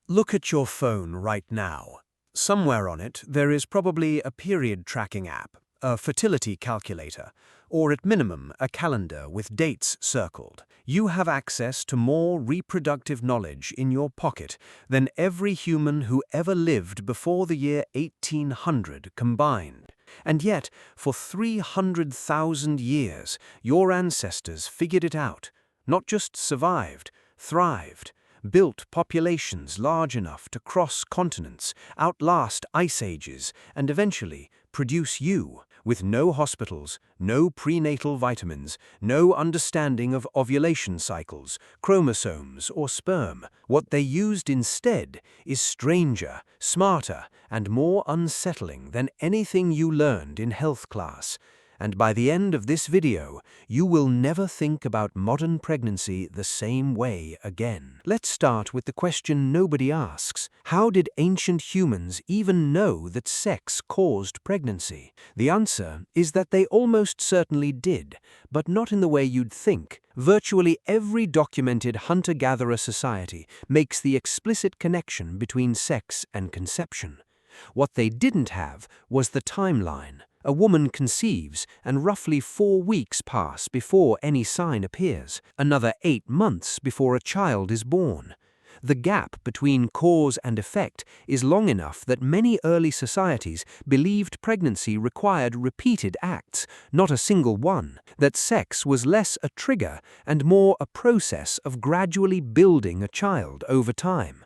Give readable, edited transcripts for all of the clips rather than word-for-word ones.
Look at your phone right now. Somewhere on it, there is probably a period tracking app, a fertility calculator, or at minimum, a calendar with dates circled. You have access to more reproductive knowledge in your pocket than every human who ever lived before the year 1800 combined. And yet, for 300,000 years, your ancestors figured it out, not just survived, thrived, built populations large enough to cross continents, outlast ice ages, and eventually produce you, with no hospitals, no prenatal vitamins, no understanding of ovulation cycles, chromosomes, or sperm. What they used instead is stranger, smarter, and more unsettling than anything you learned in health class. And by the end of this video, you will never think about modern pregnancy the same way again. Let's start with the question nobody asks. How did ancient humans even know that sex caused pregnancy? The answer is that they almost certainly did, but not in the way you'd think. Virtually every documented hunter-gatherer society makes the explicit connection between sex and conception. What they didn't have was the timeline. A woman conceives, and roughly 4 weeks pass before any sign appears, another 8 months before a child is born. The gap between cause and effect is long enough that many early societies believed pregnancy required repeated acts, not a single one, that sex was less a trigger and more a process of gradually building a child over time.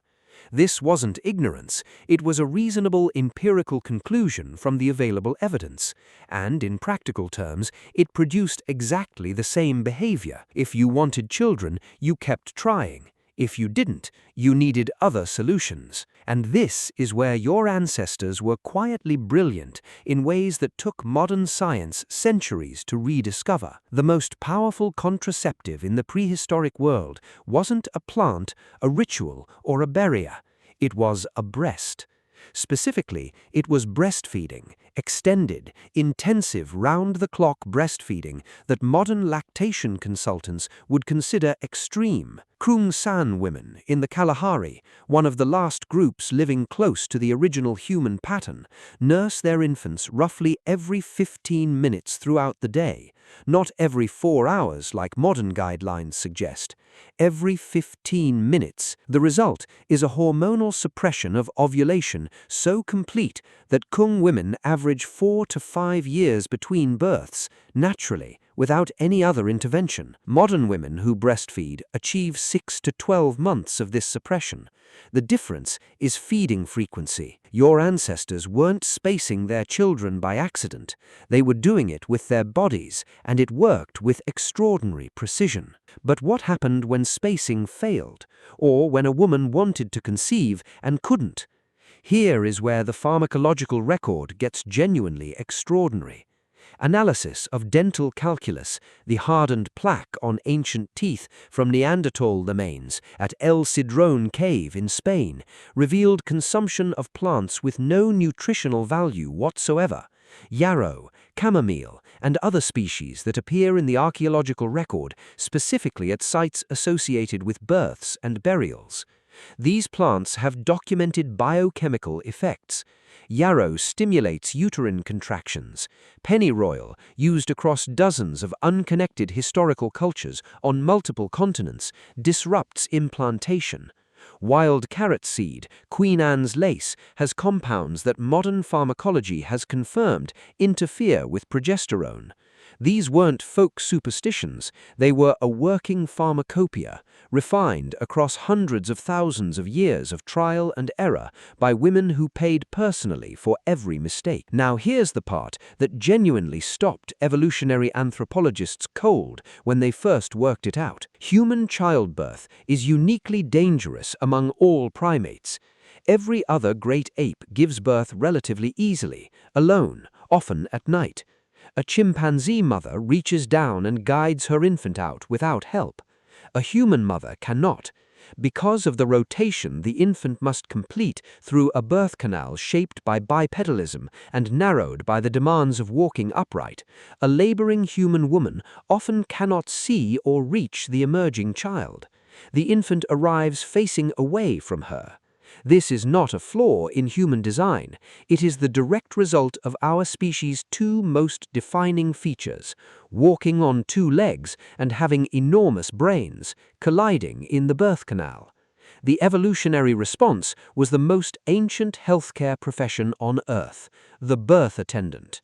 This wasn't ignorance, it was a reasonable empirical conclusion from the available evidence, and in practical terms, it produced exactly the same behavior. If you wanted children, you kept trying. If you didn't, you needed other solutions. And this is where your ancestors were quietly brilliant in ways that took modern science centuries to rediscover. The most powerful contraceptive in the prehistoric world wasn't a plant, a ritual, or a barrier. It was a breast. Specifically, it was breastfeeding, extended, intensive, round-the-clock breastfeeding that modern lactation consultants would consider extreme. Kung San women in the Kalahari, one of the last groups living close to the original human pattern, nurse their infants roughly every 15 minutes throughout the day, not every 4 hours like modern guidelines suggest. Every 15 minutes. The result is a hormonal suppression of ovulation so complete that Kung women average 4 to 5 years between births, naturally, without any other intervention. Modern women who breastfeed achieve 6 to 12 months of this suppression. The difference is feeding frequency. Your ancestors weren't spacing their children by accident. They were doing it with their bodies, and it worked with extraordinary precision. But what happened when spacing failed, or when a woman wanted to conceive and couldn't? Here is where the pharmacological record gets genuinely extraordinary. Analysis of dental calculus, the hardened plaque on ancient teeth from Neanderthal remains at El Cidrón Cave in Spain, revealed consumption of plants with no nutritional value whatsoever. Yarrow, chamomile, and other species that appear in the archaeological record, specifically at sites associated with births and burials. These plants have documented biochemical effects. Yarrow stimulates uterine contractions. Pennyroyal, used across dozens of unconnected historical cultures on multiple continents, disrupts implantation. Wild carrot seed, Queen Anne's lace, has compounds that modern pharmacology has confirmed interfere with progesterone. These weren't folk superstitions, they were a working pharmacopoeia, refined across hundreds of thousands of years of trial and error by women who paid personally for every mistake. Now here's the part that genuinely stopped evolutionary anthropologists cold when they first worked it out. Human childbirth is uniquely dangerous among all primates. Every other great ape gives birth relatively easily, alone, often at night. A chimpanzee mother reaches down and guides her infant out without help. A human mother cannot. Because of the rotation the infant must complete through a birth canal shaped by bipedalism and narrowed by the demands of walking upright, a laboring human woman often cannot see or reach the emerging child. The infant arrives facing away from her. This is not a flaw in human design. It is the direct result of our species' two most defining features, walking on two legs and having enormous brains, colliding in the birth canal. The evolutionary response was the most ancient healthcare profession on Earth, the birth attendant.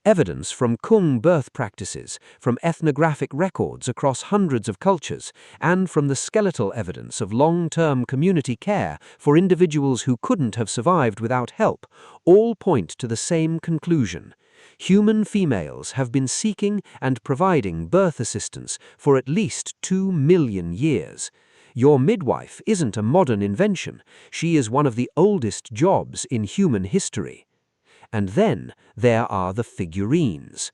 Evidence from Kung birth practices, from ethnographic records across hundreds of cultures, and from the skeletal evidence of long-term community care for individuals who couldn't have survived without help, all point to the same conclusion. Human females have been seeking and providing birth assistance for at least 2 million years. Your midwife isn't a modern invention. She is one of the oldest jobs in human history. And then there are the figurines.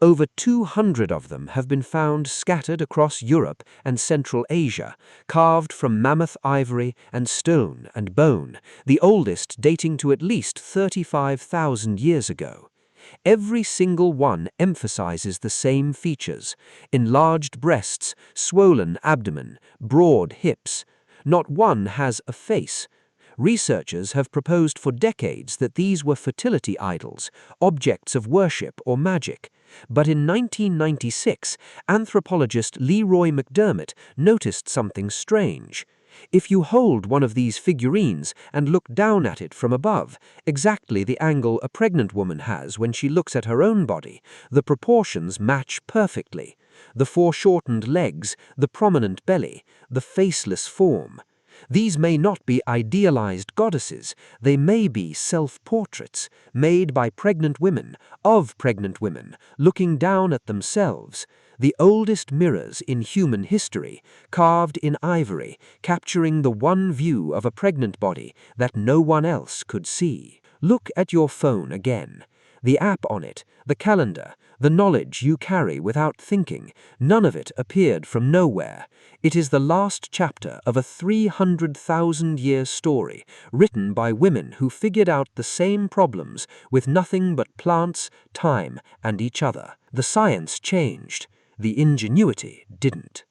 Over 200 of them have been found scattered across Europe and Central Asia, carved from mammoth ivory and stone and bone, the oldest dating to at least 35,000 years ago. Every single one emphasizes the same features: enlarged breasts, swollen abdomen, broad hips. Not one has a face. Researchers have proposed for decades that these were fertility idols, objects of worship or magic. But in 1996, anthropologist Leroy McDermott noticed something strange. If you hold one of these figurines and look down at it from above, exactly the angle a pregnant woman has when she looks at her own body, the proportions match perfectly. The foreshortened legs, the prominent belly, the faceless form. These may not be idealized goddesses, they may be self-portraits, made by pregnant women, of pregnant women, looking down at themselves. The oldest mirrors in human history, carved in ivory, capturing the one view of a pregnant body that no one else could see. Look at your phone again. The app on it, the calendar, the knowledge you carry without thinking, none of it appeared from nowhere. It is the last chapter of a 300,000-year story written by women who figured out the same problems with nothing but plants, time, and each other. The science changed. The ingenuity didn't.